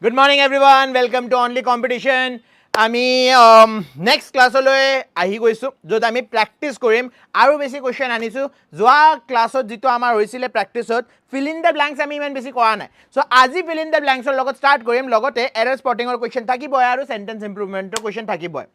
Good morning everyone. Welcome to Only Competition. আমি next ক্লাছলৈ আহি গৈছোঁ য'ত আমি প্ৰেক্টিছ কৰিম আৰু বেছি কুৱেশ্যন আনিছোঁ যোৱা ক্লাছত যিটো আমাৰ হৈছিলে প্ৰেক্টিছত ফিল ইন দ্য ব্লেংকছ আমি ইমান বেছি কৰা নাই চ' আজি ফিল ইন দ্য ব্লেংকছৰ লগত ষ্টাৰ্ট কৰিম লগতে এৰৰ স্পটিঙৰ কুৱেশ্যন থাকিবই আৰু চেণ্টেন্স ইম্প্ৰুভমেণ্টৰ কুৱেশ্যন থাকিবই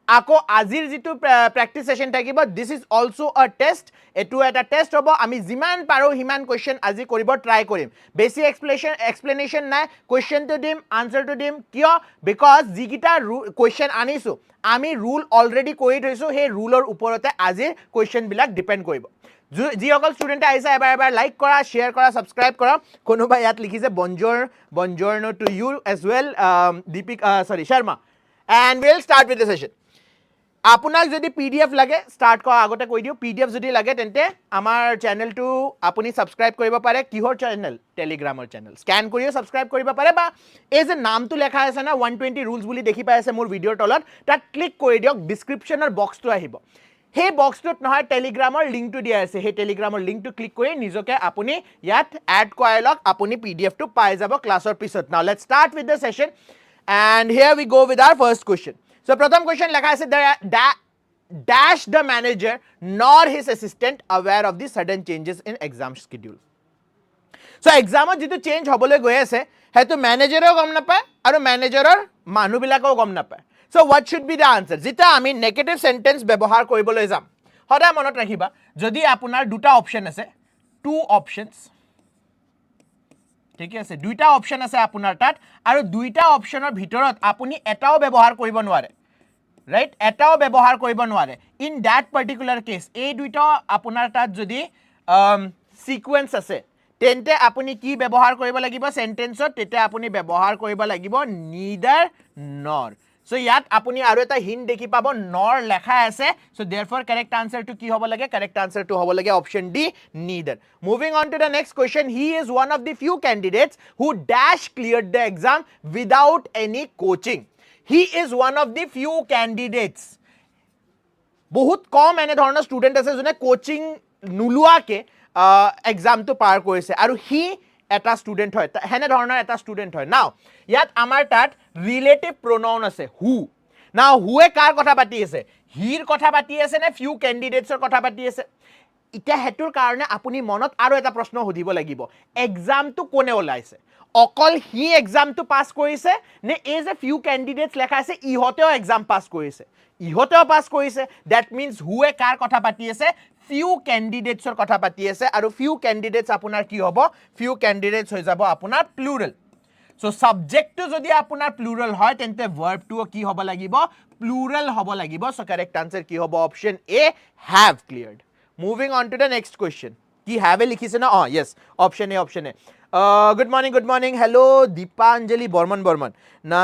আকৌ আজিৰ যিটো প্ৰেক্টিছ সেশন থাকিব this is also a test এটো এটা টেষ্ট হ'ব আমি যিমান পাৰো হিমান কোৱেশ্চন আজি কৰিব ট্ৰাই কৰিম বেছি এক্সপ্লেনেশন নাই কোৱেশ্চনটো দিম আনসাৰটো দিম কিয় বিকজ যিকিটা কোৱেশ্চন আনিছো আমি ৰুল অলৰেডি কৰি থৈছো সেই ৰুলৰ ওপৰতে আজিৰ কোৱেশ্চন বিলাক ডিপেন্ড কৰিব যিসকল ষ্টুডেণ্টে আহিছে এবাৰ লাইক কৰা শ্বেয়াৰ কৰা ছাবস্ক্ৰাইব কৰা কোনোবা ইয়াত লিখিছে বনজৰ্নো to you as well Sharma and will start with the session আপোনাক যদি পিডিএফ লাগে স্টাৰ্ট কৰা আগতে কৈ দিও পিডিএফ যদি লাগে তেন্তে আমাৰ চেনেলটো আপুনি সাবস্ক্ৰাইব কৰিব পাৰে কিহৰ চেনেল টেলিগ্ৰামৰ চেনেল স্ক্যান কৰিও সাবস্ক্ৰাইব কৰিব পাৰে বা এই যে নামটো লেখা আছে না 120 ৰুলছ বুলি দেখি পাই আছে মোৰ ভিডিঅ'ৰ তলত তাত ক্লিক কৰি দিয়ক ডেসক্ৰিপচনৰ বক্সটো আহিব সেই বক্সটোত নহয় টেলিগ্ৰামৰ লিংকটো দিয়া আছে সেই টেলিগ্ৰামৰ লিংকটো ক্লিক কৰি নিজকে আপুনি ইয়াত এড কৰাই লওক আপুনি পিডিএফটো পাই যাব ক্লাছৰ পিছত now let's start with the session and here we go with our first question So, pratham question lekha ase dash the manager nor his assistant aware of the sudden changes in exam schedule. So, exam jitu change hobole goi ase hetu manager o gom na pae aru manager or manu bilako gom na pae. So, what should be the answer? Jita ami negative sentence byabohar koribole jam. Hoda monot rakhiba jodi apunar duta option ase two options ঠিক আছে দুইটা option আছে আপোনাৰ তাত আৰু দুইটা অপশনৰ ভিতৰত আপুনি এটাও ব্যৱহাৰ কৰিব নোৱাৰে ৰাইট এটাও ব্যৱহাৰ কৰিব নোৱাৰে ইন দ্যাট পাৰ্টিকুলাৰ কেস এই দুইটা আপোনাৰ তাত যদি সিকোয়েন্স আছে তেন্তে আপুনি কি ব্যৱহাৰ কৰিব লাগিব সেন্টেন্সত তেতে আপুনি ব্যৱহাৰ কৰিব লাগিব neither nor So, yat apuni aru eta hint dekhi pabo nor lekha ase so therefore correct answer to ki hobo lage correct answer to hobo lage option D neither moving on to the next question he is one of the few candidates who dash cleared the exam without any coaching he is one of the few candidates bahut kom ene dhoroner student ase jone coaching nulua ke exam to par korise aru he এটা student হয় হেনে ধৰণৰ এটা student হয় নাও ইয়াত আমাৰ তাত ৰিলেটিভ প্ৰনাউন আছে হু নাও হুৱে কাৰ কথা পাতি আছে হিৰ কথা পাতি আছে নে ফিউ ক্যান্ডিডেটছৰ কথা পাতি আছে ইটা হেতুৰ কাৰণে আপুনি মনত আৰু এটা প্ৰশ্ন সুধিব লাগিব এক্সামটো কোনে ওলাইছে অকল হি এক্সামটো পাস কৰিছে নে এই যে ফিউ ক্যান্ডিডেটছ লেখা আছে ইহতেও এক্সাম পাস কৰিছে ইহতেও পাস কৰিছে দ্যাট মিন্স হুৱে কাৰ কথা পাতি আছে few candidates or কথা পাতি আছে আৰু few candidates আপোনাৰ কি হ'ব few candidates হৈ যাব আপোনাৰ plural so subject to যদি আপোনাৰ plural হয় তেন্তে verb to কি হ'ব লাগিব plural হ'ব লাগিব so correct answer কি হ'ব option A have cleared moving on to the next question কি have লিখিছে না yes option A good morning hello Deepanjali Borman na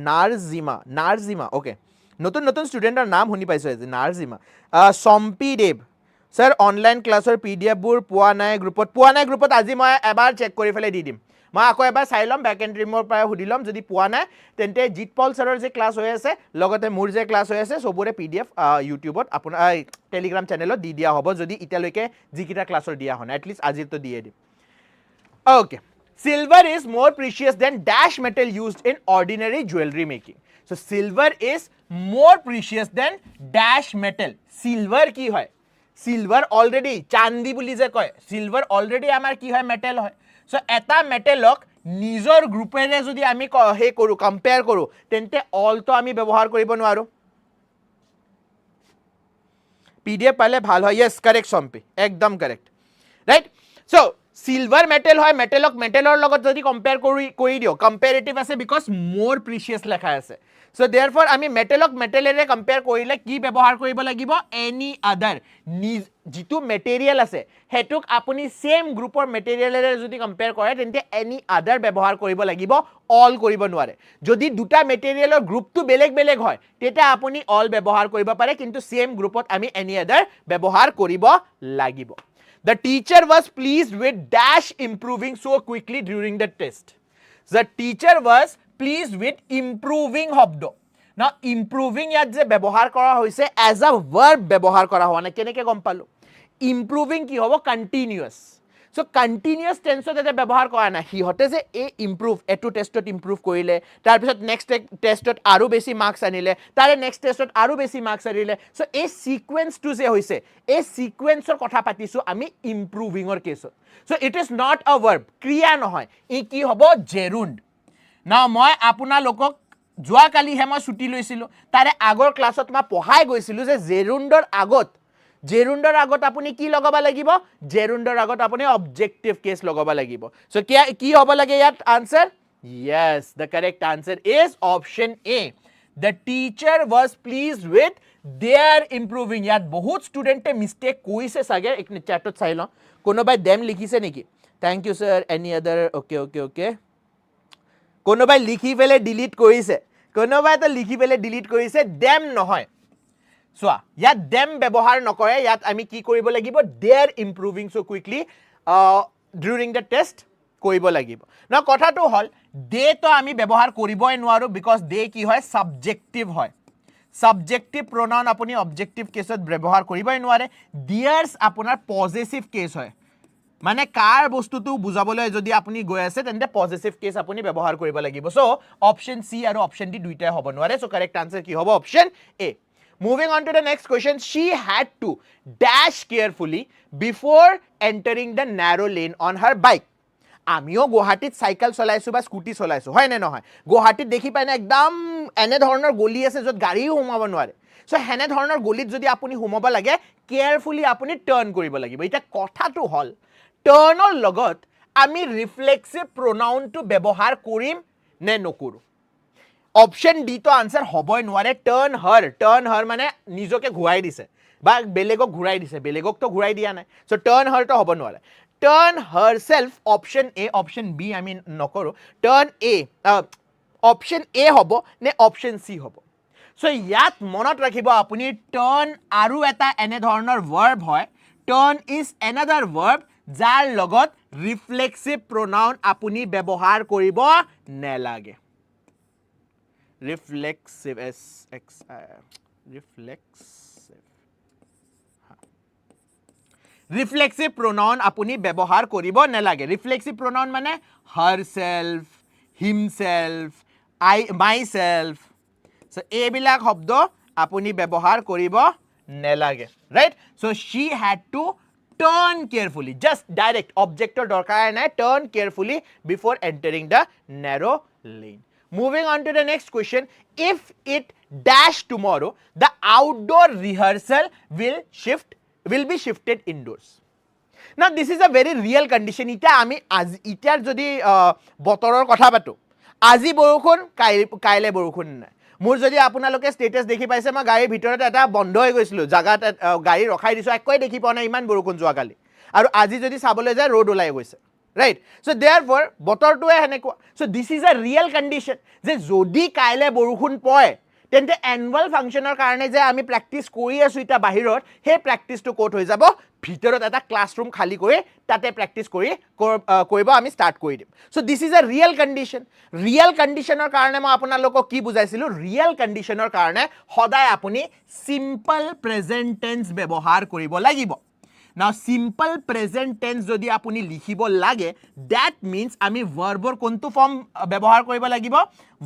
Narzima okay নতুন স্টুডেন্টৰ নাম শুনি পাইছো আজি নাৰজিমা সম্পি দেৱ স্যাৰ অনলাইন ক্লাছৰ পিডিএফ বোৰ পোৱা নাই গ্ৰুপত আজি মই এবাৰ চেক কৰি ফেলে দি দিম মই আকৌ এবাৰ চাই লম ব্যাক এন্ড ৰিমৰ পৰা সুধি লম যদি পোৱা নাই তেন্তে জিতপল স্যাৰৰ যে ক্লাছ হৈ আছে লগতে মোৰ যে ক্লাছ হৈ আছে সবৰে পিডিএফ ইউটিউবত আপোনাৰ টেলিগ্ৰাম চেনেলত দি দিয়া হ'ব যদি ইতিয়ালৈকে যিকিটা ক্লাছৰ দিয়া হন এট লিষ্ট আজি তো দিয়ে দিম okay silver is more precious than dash metal used in ordinary jewelry making so silver is more precious than dash metal silver ki hoy silver already chandi buli je koy silver already amar ki hoy metal hoy so eta metalok nijor group ere jodi ami he koru compare koru tente all to ami ব্যবহার করিব নোৱাৰো pdf pale bhal hoy yes correct sompi ekdom correct right so silver metal hoy metalok metalor logot jodi compare koi dio comparative ase because more precious lekha ase so therefore ami metalok metal ere compare korile ki ব্যবহার করিব লাগিব any other jitu material ase hetuk apuni same group or material ere jodi compare kore tente any other ব্যবহার করিব লাগিব all করিব নোৱাৰে যদি দুটা materialৰ group to বেলেগ হয় তেতে apuni all ব্যবহাৰ কৰিব পাৰে কিন্তু same groupত আমি any other ব্যবহার করিব লাগিব The teacher was pleased with dash improving so quickly during the test. The teacher was pleased with improving শব্দ now improving ইয়াত যে ব্যৱহাৰ কৰা হৈছে as a verb ব্যৱহাৰ কৰা হোৱা নাই কেনেকৈ গম পালো improving কি হ'ব continuous সো কন্টিনিউয়াস টেন্সত এটা ব্যৱহাৰ কৰা নাই হিহতে যে এ ইমপ্ৰুভ এটো টেষ্টত ইমপ্ৰুভ কৰিলে তাৰ পিছত নেক্সট টেষ্টত আৰু বেছি মাৰ্কস আনিলে তাৰে নেক্সট টেষ্টত আৰু বেছি মাৰ্কস আনিলে সো এই সিকোয়েন্সটো যে হৈছে এই সিকোয়েন্সৰ কথা পাতিছো আমি ইমপ্ৰুভিংৰ কেছত so it is not a verb ক্ৰিয়া নহয় ই কি হ'ব জেৰুণ্ড না মই আপোনালোকক যোৱা কালি হে মই ছুটি লৈছিলো তাৰে আগৰ ক্লাছত মই পঢ়াই গৈছিলো যে জেৰুণ্ডৰ আগত আপুনি কি লগাব লাগিব জেৰুণ্ডৰ আগত আপুনি অবজেক্টিভ কেস লগাব লাগিব সো কি হ'ব লাগে ইয়াত answer yes the correct answer is option A the teacher was pleased with their improving ইয়াত বহুত ষ্টুডেন্টে মিস্টেক কৰিছে সাগে এক চ্যাটত চাই ল কোনোবাই দেম লিখিছে নেকি thank you sir any other okay কোনোবাই লিখি পেলে ডিলিট কৰিছে কোনোবাই তো লিখি পেলে ডিলিট কৰিছে দেম নহয় সোয়া ইয়াত দেম ব্যৱহাৰ নকৰে ইয়াত আমি কি কৰিব লাগিব their improving so quickly during the test কৰিব লাগিব না কথাটো হল দে তো আমি ব্যৱহাৰ কৰিবই নোৱাৰো বিকজ দে কি হয় সাবজেক্টিভ হয় সাবজেক্টিভ প্ৰনাউন আপুনি অবজেক্টিভ কেছত ব্যৱহাৰ কৰিবই নোৱাৰে ডিয়াৰ্স আপোনাৰ পজেসিভ কেস হয় মানে কাৰ বস্তুটো বুজাবলৈ যদি আপুনি গৈ আছে তেন্তে পজেসিভ কেস আপুনি ব্যৱহাৰ কৰিব লাগিব সো অপচন সি আৰু অপচন ডি দুইটাই হ'ব নোৱাৰে সো কাৰেক্ট আনসাৰ কি হ'ব option A Moving on to the next question, she had to dash carefully before entering the narrow lane on her bike. আমিও গুৱাহাটীত সাইকেল চলাইছো বা স্কুটি চলাইছো হয় নে নহয় গুৱাহাটীত দেখি পাই না একদম এনে ধৰণৰ গলি আছে যত গাড়ী হুমাব নোৱাৰে সো হেনে ধৰণৰ গলিত যদি আপুনি হুমাব লাগে কেয়াৰফুলি আপুনি টাৰ্ন কৰিব লাগিব এটা কথাটো হল টাৰ্নৰ লগত আমি ৰিফ্লেক্সিভ প্ৰনাউনটো ব্যৱহাৰ কৰিম নে নকৰো অপশন ডি তো আনসাৰ হবই নোৱাৰে টাৰ্ন হাৰ মানে নিজকে ঘুৰাই দিছে বা বেলেগক ঘুৰাই দিছে বেলেগক তো ঘুৰাই দিয়া নাই সো টাৰ্ন হাৰ তো হব নোৱাৰে turn herself option A option B আমি নকৰো টার্ন এ অপশন এ হ'ব নে অপশন সি হ'ব সো ইয়াত মনত ৰাখিব আপুনি টাৰ্ন আৰু এটা এনে ধৰণৰ ভাৰ্ব হয় টাৰ্ন ইজ এনাদাৰ ভাৰ্ব যাৰ লগত ৰিফ্লেক্সিভ প্ৰনাউন আপুনি ব্যৱহাৰ কৰিব নেলাগে reflexive reflexive pronoun apuni ব্যবহার করিব নেলাগে reflexive pronoun মানে herself himself myself so এইবিলাক শব্দ আপনি ব্যবহার করিব নেলাগে right so she had to turn carefully just direct object দরকার নাই turn carefully before entering the narrow lane Moving on to the next question, if it dash tomorrow, the outdoor rehearsal will be shifted indoors. Now this is a very real condition. Ita ami itar jodi botoror kotha patu. Aji borukhun kaile borukhun nai. Mur jodi apunaloke status dekhi paise ma gari bhitorat eta bondho hoy goisilo. Jaga gari rokhai diso ekkoi dekhi paw na iman borukhun joa kali. Aru aji jodi sabole jay road olai goise. Right so therefore botor to henekwa so this is a real condition je jodi kaile borukhun poy tente annual functioner karone je ami practice kori asu ita bahirot he practice to kot hoy jabo bhitorot eta classroom khali kore tate practice koribo ami start kori dim so this is a real conditioner karone ma apunaloko ki bujaisilu real conditioner karone hoday apuni simple present tense bebohar koribo lagibo Now simple present tense jodi apuni likhibo lage that means ami verbor kontu form ব্যবহার করিব লাগিব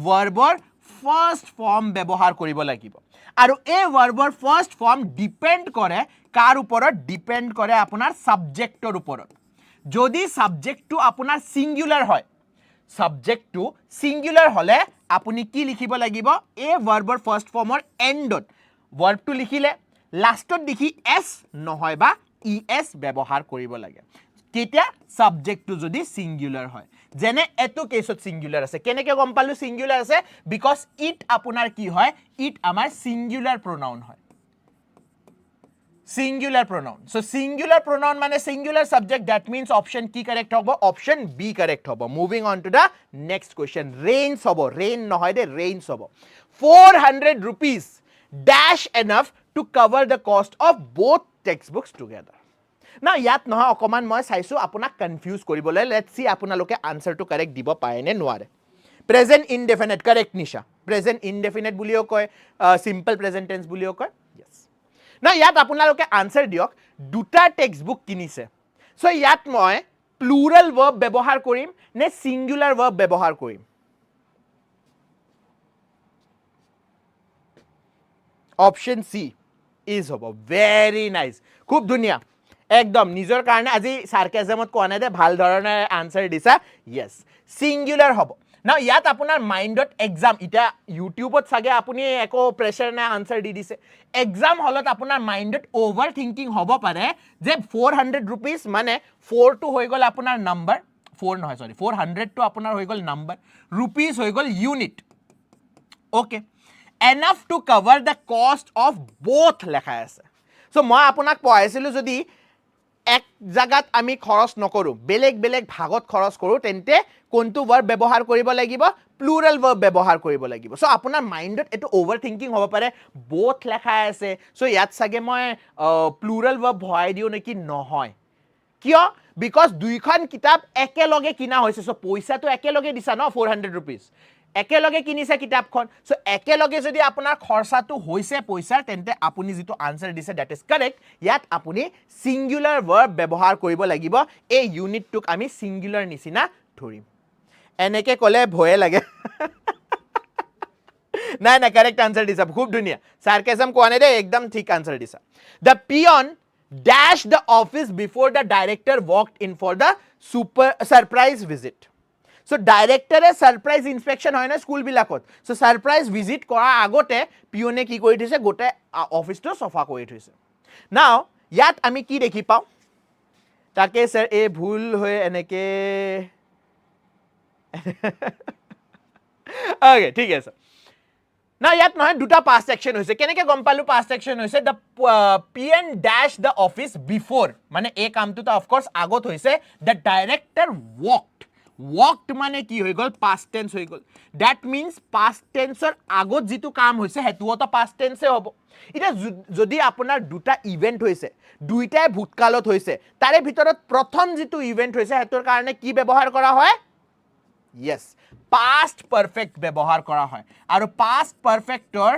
verbor first form ব্যবহার করিব লাগিব আৰু এই verbor first form depend কৰে কাৰ ওপৰত depend কৰে আপোনাৰ subjectৰ ওপৰত যদি subject to আপোনাৰ singular হয় subject to singular হলে আপুনি কি লিখিব লাগিব এই verbor first formৰ endত verb to লিখিলে lastত দেখি s নহয় বা es ব্যবহার করিব লাগে কেতিয়া সাবজেক্ট টু যদি সিঙ্গুলার হয় যেনে এটো কেসত সিঙ্গুলার আছে কেনেকে গম পালো সিঙ্গুলার আছে বিকজ ইট আপোনাৰ কি হয় ইট আমাৰ সিঙ্গুলার প্রোনাউন হয় singular pronoun so singular pronoun মানে singular subject that means option কি কারেক্ট হ'ব অপশন বি কারেক্ট হ'ব moving on to the next question rains হ'ব রেইন নহয় দে রেইনস হ'ব 400 rupees dash enough to cover the cost of both textbooks together now yat noha okoman moi saisu apuna confuse koribole let's see apunaloke answer to correct dibo pae ne noare present indefinite correct nisha present indefinite bulio koy simple present tense bulio koy yes now yat apunaloke answer diok duta textbook kinise so yat moi plural verb ব্যৱহাৰ কৰিম নে singular verb ব্যৱহাৰ কৰিম option C is হ'ব very nice খুব ধুনীয়া একদম নিজৰ কাৰণে আজি সাৰ্কাজমত কোৱা নাই দে ভাল ধৰণে আনসাৰ দিছা ইয়েস সিঙ্গুলাৰ হ'ব না ইয়াত আপোনাৰ মাইন্ডত এক্সাম ইটা ইউটিউবত সাগে আপুনি একো প্ৰেছাৰ নাই আনসাৰ দি দিছে এক্সাম হলত আপোনাৰ মাইন্ডত ওভাৰ থিংকিং হ'ব পাৰে যে 400 rupees মানে 4 টো হৈ গল আপোনাৰ নাম্বাৰ 4 নহয় সৰি 400 টো আপোনাৰ হৈ গল নাম্বাৰ rupees হৈ গল unit okay enough to cover the cost of both লেখা আছে সো মই আপোনাক পঢ়াইছিলো যদি এক জায়গাত আমি খৰচ নকৰো বেলেগ বেলেগ ভাগত খৰচ কৰো তেন্তে কোনটো ভাৰ্ব ব্যৱহাৰ কৰিব লাগিব প্লুৰাল ভাৰ্ব ব্যৱহাৰ কৰিব লাগিব সো আপোনাৰ মাইন্ডত এটো ওভাৰ থিংকিং হ'ব পাৰে both লেখা আছে সো ইয়াত সাগে মই প্লুৰাল ভাৰ্ব ভৰাই দিও নেকি নহয় কিয় বিকজ দুইখন কিতাপ একেলগে কিনা হৈছে সো পইচাটো একেলগে দিছা ন 400 rupees একেলগে কিনিছে কিতাপখন সো একেলগে যদি আপোনাৰ খৰচাটো হৈছে পইচাৰ তেন্তে আপুনি যেটো আনসাৰ দিছে দ্যাট ইজ কাৰেক্ট ইয়াত আপুনি সিঙ্গুলাৰ ভাৰ্ব ব্যৱহাৰ কৰিব লাগিব এই ইউনিটটোক আমি সিঙ্গুলাৰ নিচিনা ধৰিম এনেকে কলে ভয়ে লাগে নাই না কাৰেক্ট আনসাৰ দিছা খুব ধুনীয়া সাৰ্কাজম কোৱা নাই দে একদম ঠিক আনসাৰ দিছা the peon dash the office before the director walked in for the surprise visit so director e surprise inspection hoy na school bilakot so surprise visit kora agote pione ki kori thise gote office to sofa kori thise now yat ami ki dekhi pau take sir e bhul hoye eneke okay thik ase now yat noy duta past action hoise keneke gom palu past action hoise the pn dash the office before mane e kam tu of course agot hoise the director walked মানে কি হৈ গল past tense হৈ গল that means past tense ৰ আগত যেটো কাম হৈছে হেতুও তো past tense হ'ব এটা যদি আপোনাৰ দুটা ইভেন্ট হৈছে দুইটাই ভূতকালত হৈছে তাৰে ভিতৰত প্ৰথম যেটো ইভেন্ট হৈছে হেতুৰ কাৰণে কি ব্যৱহাৰ কৰা হয় yes past perfect ব্যৱহাৰ কৰা হয় আৰু past perfector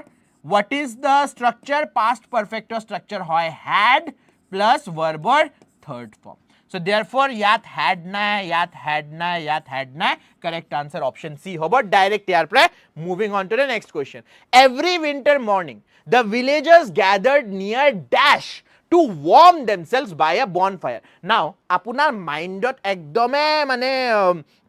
what is the structure past perfector structure হয় had plus verb or third form so therefore yat had na correct answer option C hobo direct here pre moving on to the next question every winter morning the villagers gathered near dash to warm themselves by a bonfire now apunar mindot ekdome mane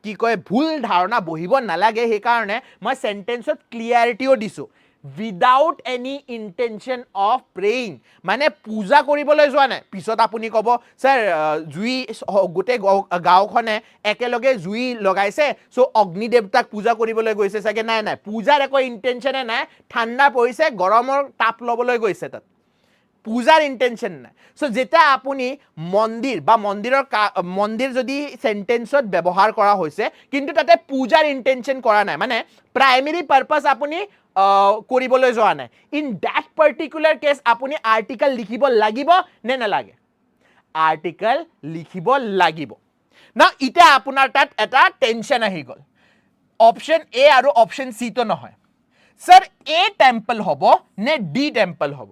ki koy bhul dharona bohibo nalage he karone moi sentence ot clarity o disu without any intention of praying মানে পূজা কৰিবলৈ যোৱা নাই পিছত আপুনি কব sir জুই গোটে গাওখনে একেলগে জুই লগাইছে সো অগ্নি দেৱতাক পূজা কৰিবলৈ গৈছে সাগে নাই নাই পূজাৰ একো ইন্টেনশনে নাই ঠাণ্ডা পৰিছে গৰমৰ তাপ লবলৈ গৈছে তাত পূজাৰ ইন্টেনশন নাই সো যেটা আপুনি মন্দিৰ বা মন্দিৰ যদি সেন্টেন্সত ব্যৱহাৰ কৰা হৈছে কিন্তু তাতে পূজাৰ ইন্টেনশন কৰা নাই মানে প্ৰাইমেৰী পাৰপাস আপুনি কৰিবলৈ যোৱা নাই ইন দ্যাট পাৰ্টিকুলাৰ কেস আপুনি আৰ্টিকল লিখিব লাগিব নে নালাগে আৰ্টিকল লিখিব লাগিব না ইটা আপোনাৰ তাত এটা টেনশন আহি গল অপশন এ আৰু অপশন সি তো নহয় স্যাৰ এ টেম্পল হ'ব নে ডি টেম্পল হ'ব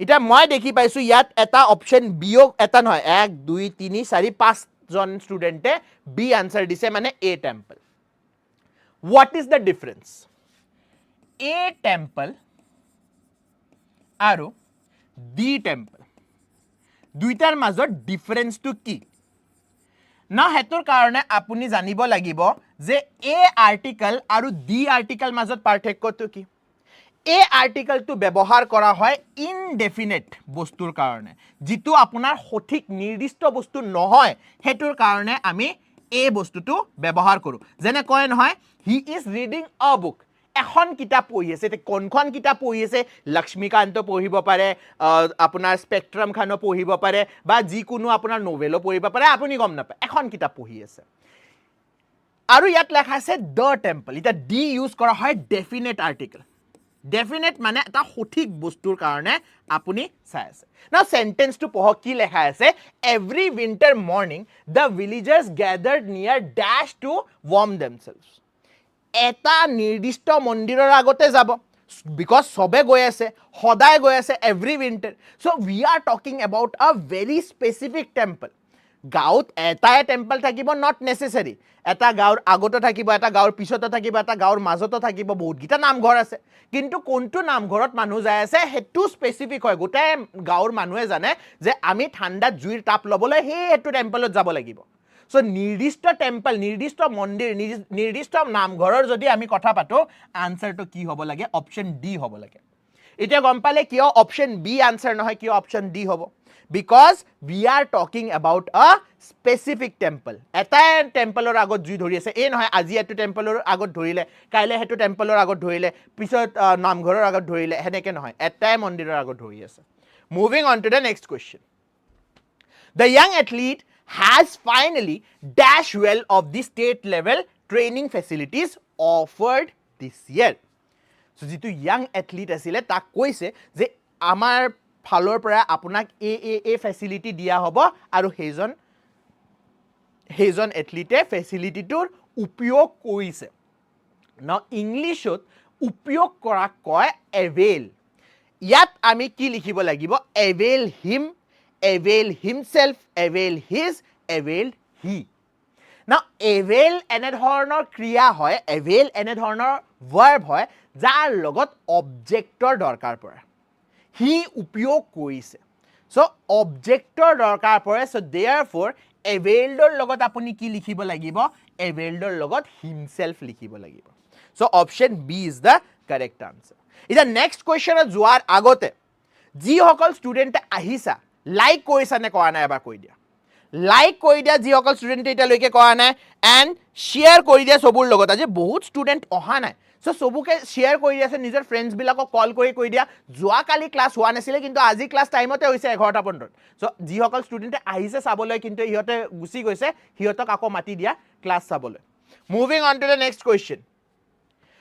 ইটা মই দেখি পাইছো ইয়াত এটা অপশন বি ও এটা নহয় 1 2 3 4 5 জন ষ্টুডেন্টে বি আনসাৰ দিছে মানে এ temple what is the difference A temple আৰু D temple দুইটাৰ মাজত ডিফাৰেন্স টু কি না হেতুৰ কাৰণে আপুনি জানিব লাগিব যে A আৰ্টিকল আৰু D আৰ্টিকল মাজত পাৰ্থক্যটো কি A আৰ্টিকল টু ব্যৱহাৰ কৰা হয় ইনডেফিনিট বস্তুৰ কাৰণে যেটো আপোনাৰ সঠিক নিৰ্দিষ্ট বস্তু নহয় হেতুৰ কাৰণে আমি A বস্তুটো ব্যৱহাৰ কৰো যেনে কয় নহয় he is reading a book এখন কিতাপ পঢ়ি আছে তে কোনখন কিতাপ পঢ়ি আছে লক্ষ্মীকান্ত পঢ়িব পাৰে আপোনাৰ স্পেক্ট্ৰাম খানো পঢ়িব পাৰে বা যি কোনো আপোনাৰ নভেলো পঢ়িব পাৰে আপুনি গম নাপায় এখন কিতাপ পঢ়ি আছে আৰু ইয়াত লেখা আছে দ্য টেম্পল এটা ডি ইউজ কৰা হয় ডেফিনিট আৰ্টিকল ডেফিনিট মানে এটা সঠিক বস্তুৰ কাৰণে আপুনি চাই আছে নাও সেন্টেন্সটো পঢ় কি লেখা আছে এভৰি উইন্টাৰ মৰ্নিং দ্য ভিলেজাৰ্স গ্যাদাৰ্ড নিয়াৰ ড্যাশ টু warm themselves এটা নিৰ্দিষ্ট মন্দিৰৰ আগতে যাব বিকজ সবে গৈ আছে সদায় গৈ আছে every winter so we are talking about আ ভেৰি স্পেসিফিক টেম্পল গাঁৱত এটাই টেম্পল থাকিব নট নেচেচাৰী এটা গাঁৱৰ আগতে থাকিব এটা গাঁৱৰ পিছতে থাকিব এটা গাঁৱৰ মাজতে থাকিব বহুতকেইটা নামঘৰ আছে কিন্তু কোনটো নামঘৰত মানুহ যায় আছে হেতু স্পেসিফিক হয় গোটেই গাঁৱৰ মানুহে জানে যে আমি ঠাণ্ডাত জুইৰ তাপ ল'বলৈ হেতু টেম্পলত যাব লাগিব সো নিৰ্দিষ্ট টেম্পল নিৰ্দিষ্ট মন্দিৰ নিৰ্দিষ্ট নামঘৰৰ যদি আমি কথা পাতো আনসাৰটো কি হ'ব লাগে অপচন ডি হ'ব লাগে এতিয়া গম পালে কিয় অপচন বি আনসাৰ নহয় কিয় অপচন ডি হ'ব because we are talking about a specific temple eta temple or agot jui dhori ase e nohoy aji etu temple or agot dhorile kaile hetu temple or agot dhorile pisot namghoror agot dhorile heneke nohoy eta mondiror agot dhori ase moving on to the next question the young athlete has finally dash well of the state level training facilities offered this year so jitu young athlete asile tak koise je amar ফালৰ পৰা আপোনাক এ facility দিয়া হ'ব আৰু হেজন এথলিটে ফেসিলিটিটোৰ উপয়োগ কৰিছে না ইংলিশত উপয়োগ কৰা কয় এভেইল ইয়াত আমি কি লিখিব লাগিব avail him avail himself avail his avail he না এভেইল এনে ধৰণৰ ক্ৰিয়া হয় এভেইল এনে ধৰণৰ ভাৰ্ব হয় যাৰ লগত অবজেক্টৰ দৰকাৰ পৰে হি উপয়োগ কৰিছে সো অবজেক্টৰ দৰকাৰ পৰে সো देयरफॉर এভেইলডৰ লগত আপুনি কি লিখিব লাগিব এভেইলডৰ লগত হিমসেলফ লিখিব লাগিব so option B is the correct answer ইটা নেক্সট কোয়েশ্চন যোৱাৰ আগতে যি সকল ষ্টুডেন্ট আহিছা লাইক কৰিছা নে কৰা নাই এবাৰ কৈ দিয়া লাইক কৰি দিয়া যি সকল ষ্টুডেন্ট এটা লৈকে কৰা নাই এন্ড শেয়াৰ কৰি দিয়া সবৰ লগত আজি বহুত ষ্টুডেন্ট অহা নাই সো সবুকে শেয়াৰ কৰি দিয়াছে নিজৰ ফ্ৰেন্ডছ বিলাকক কল কৰি কৈ দিয়া যোৱা কালি ক্লাস হোৱা নাছিলে কিন্তু আজি ক্লাস টাইমতে হৈছে 11:15 সো যি সকল ষ্টুডেন্ট আহিছে চাবলৈ কিন্তু ইহতে গুছি গৈছে হিয়তক আকৌ মাতি দিয়া ক্লাস চাবলৈ moving on to the next question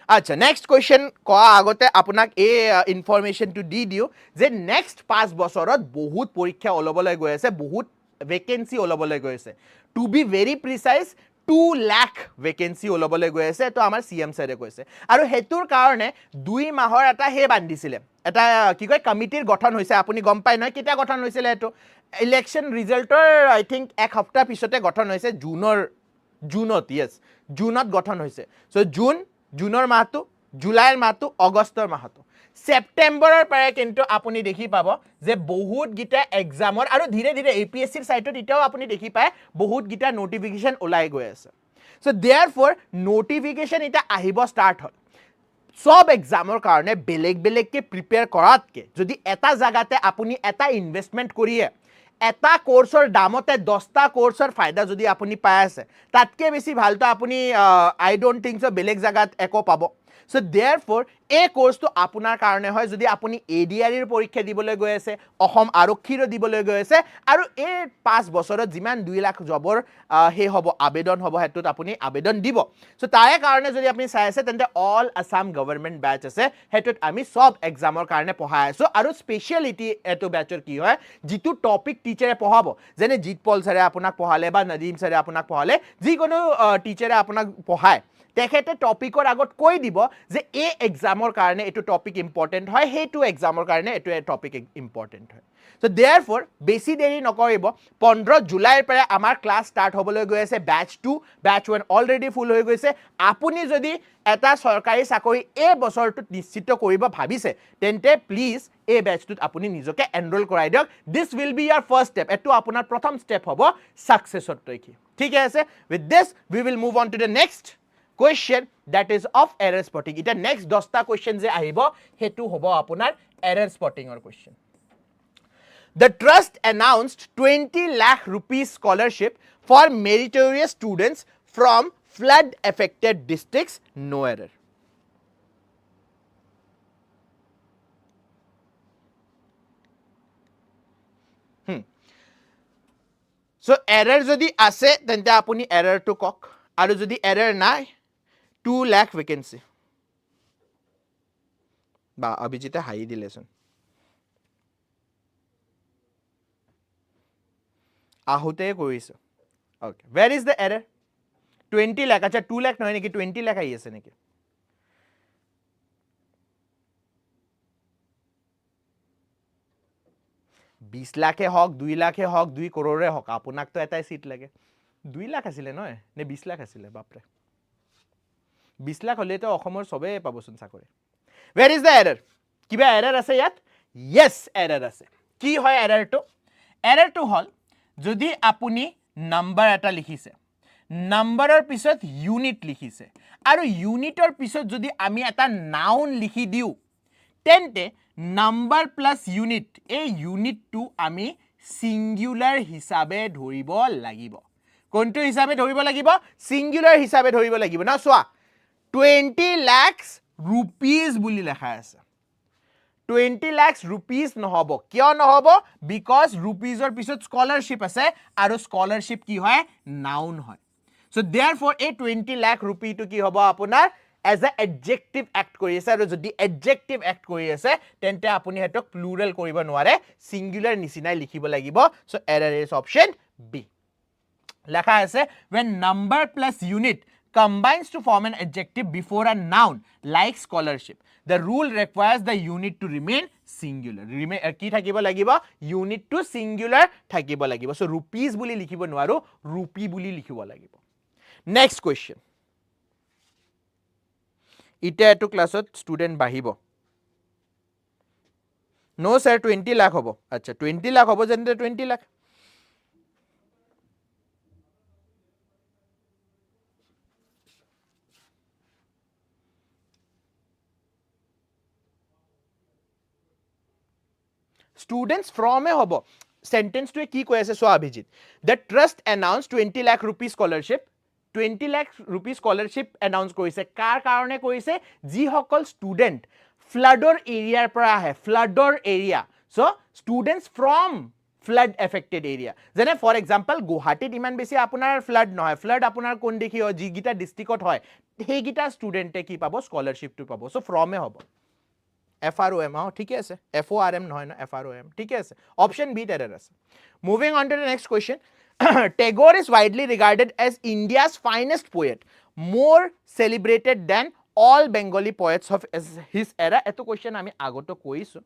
আচ্ছা নেক্সট কোয়েশ্চন কোৱা আগতে আপোনাক এই ইনফৰমেশনটো দি দিও যে নেক্সট 5 বছৰত বহুত পৰীক্ষা ওলাবলৈ গৈ আছে বহুত ভ্যাকেন্সি ওলাবলৈ গৈ আছে to be very precise 2 lakh vacancy ওলাবলৈ গৈ আছে তো আমাৰ সিএম সাৰে কৈছে আৰু হেতুৰ কাৰণে 2 মাহৰ এটা হে বান্ধিছিলে এটা কি কয় কমিটিৰ গঠন হৈছে আপুনি গম পাই নহয় কিটা গঠন হৈছিলে এটো ইলেকশন ৰিজাল্টৰ আই থিংক এক সপ্তাহ পিছতে গঠন হৈছে জুনত ইয়েস জুনত গঠন হৈছে সো জুনৰ মাহটো জুলাইৰ মাহটো আগষ্টৰ মাহটো সেপ্টেম্বৰৰ পৰা কিন্তু আপুনি দেখি পাব যে বহুত গিটা এক্সামৰ আৰু ধীৰে ধীৰে এপিএসসিৰ সাইটত ইটাও আপুনি দেখি পায় বহুত গিটা নোটিফিকেশন ওলাই গৈ আছে সো देयरफॉर নোটিফিকেশন এটা আহিব স্টার্ট হল সব এক্সামৰ কাৰণে বেলেগ কে প্ৰিপেয়াৰ কৰাতকে যদি এটা জায়গাতে আপুনি এটা ইনভেষ্টমেন্ট কৰিয়ে এটা কোৰ্সৰ দামতে 10টা কোৰ্সৰ ফায়দা যদি আপুনি পাই আছে তাতকে বেছি ভালটো আপুনি আই ডোন্ট থিংক সো বেলেগ জায়গাত একো পাব সো देयरफॉर এই কোর্সটো আপোনাৰ কাৰণে হয় যদি আপুনি এডিআৰইৰ পৰীক্ষা দিবলৈ গৈ আছে অসম আৰক্ষীৰ দিবলৈ গৈ আছে আৰু এই 5 বছৰত যিমান 2 লাখ জবৰ হে হ'ব আবেদন হ'ব হেতুত আপুনি আবেদন দিব সো তাৰে কাৰণে যদি আপুনি চাই আছে তেন্তে অল আসাম গভৰ্নমেন্ট ব্যাচ আছে হেতুত আমি সব এক্সামৰ কাৰণে পঢ়াই আছো আৰু স্পেশালিটি এটো ব্যাচৰ কি হয় যিটো টপিক টিচাৰে পঢ়াব যেনে জিত পল ছাৰে আপোনাক পঢ়ালে বা নদীম ছাৰে আপোনাক পঢ়ালে যিকোনো টিচাৰে আপোনাক পঢ়ায় তেখেতে টপিকৰ আগত কৈ দিব যে এই এক্সামৰ কাৰণে এটো টপিক ইম্পৰ্টেন্ট হয় হেতু এক্সামৰ কাৰণে এটো টপিক ইম্পৰ্টেন্ট হয় সো देयरफॉर বেছি দেৰি নকৰিব 15 জুলাইৰ পৰা আমাৰ ক্লাস স্টাৰ্ট হ'বলৈ গৈ আছে ব্যাচ 2 ব্যাচ 1 অলৰেডি ফুল হৈ গৈছে আপুনি যদি এটা সৰকাৰি চাকৰি এই বছৰটোত নিশ্চিত কৰিব ভাবিছে তেন্তে প্লিজ এই ব্যাচটোত আপুনি নিজকে এনৰোল কৰাই দিয়ক this will be year first step এটো আপোনাৰ প্ৰথম স্টেপ হ'ব সাকসেসৰ তৈকি ঠিক আছে with this we will move on to the next question that is of error spotting ita next 10ta question je ahibo hetu hobo apunar error spotting or question the trust announced 20 lakh rupees scholarship for meritorious students from flood affected districts no error so error jodi ase tente apuni error to kok aru jodi error nai 2 lakh vacancy বা অভিজিতে হাই দিলেছন আহুতে কৰিছো okay where is the error 20 lakh আচ্ছা 2 lakh নহয় নেকি 20 lakh আহি আছে নেকি 20 লাখে হওক 2 লাখে হওক 2 কৰোৰে হওক আপোনাক তো এটাই সিট লাগে 2 লাখ আছিলে নহয় নে 20 লাখ আছিলে বাপৰে 20 লাখ হলে তো অসমৰ সবে পাবচোন চাকৰি where is the error কিবা এৰাৰ আছে ইয়াত yes এৰাৰ আছে কি হয় এৰাৰটো এৰাৰটো হল যদি আপুনি নাম্বাৰ এটা লিখিছে নাম্বাৰৰ পিছত ইউনিট লিখিছে আৰু ইউনিটৰ পিছত যদি আমি এটা নাউন লিখি দিও তেন্তে নাম্বাৰ প্লাস ইউনিট এই ইউনিটটো আমি সিঙ্গুলাৰ হিচাপে ধৰিব লাগিব কোনটো হিচাপে ধৰিব লাগিব সিঙ্গুলাৰ হিচাপে ধৰিব লাগিব না সোৱা 20 lakhs rupees বুলি লেখা আছে 20 lakhs rupees নহব কিয় নহব because rupeesৰ পিছত স্কলাৰশিপ আছে আৰু স্কলাৰশিপ কি হয় নাউন হয় so therefore a 20 lakh rupee to ki hobo apunar as a adjective act kori ase aru jodi adjective act kori ase tente apuni hetok plural koribo nware singular nisinai likhibo lagibo so error is option b lekha ase when number plus unit combines to form an adjective before a noun like scholarship the rule requires the unit to remain singular ki thakibo lagibo unit to singular thakibo lagibo so rupees buli likhibo nwaru rupee buli likhibo lagibo next question ite to classot student bahibo no sir 20 lakh hobo acha 20 lakh hobo jente 20 lakh students from a hobo sentence to ki koi ase so abhijit the trust announced 20 lakh rupees scholarship 20 lakh rupees scholarship announce korise kar karone korise ji hokol student floodor area par ahe floodor area so students from flood affected area jene for example Guwahati iman besi apunar flood noy flood apunar kon dekhi ho ji gita district hoy he gita student e ki pabo scholarship to pabo so from e hobo FROM ঠিক আছে FORM নহয় না FROM ঠিক আছে option B error আছে moving on to the next question Tagore is widely regarded as India's finest poet more celebrated than all Bengali poets of his era eto question ami agoto koisu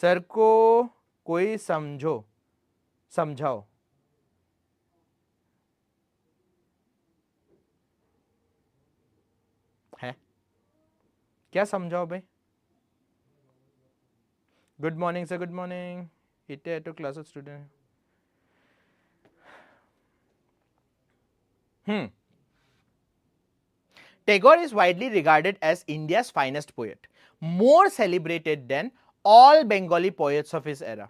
sir ko koi समझाओ क्या समझाओ भाई good morning sir good morning इटे तो class student Tagore is widely regarded as India's finest poet more celebrated than all Bengali poets of his era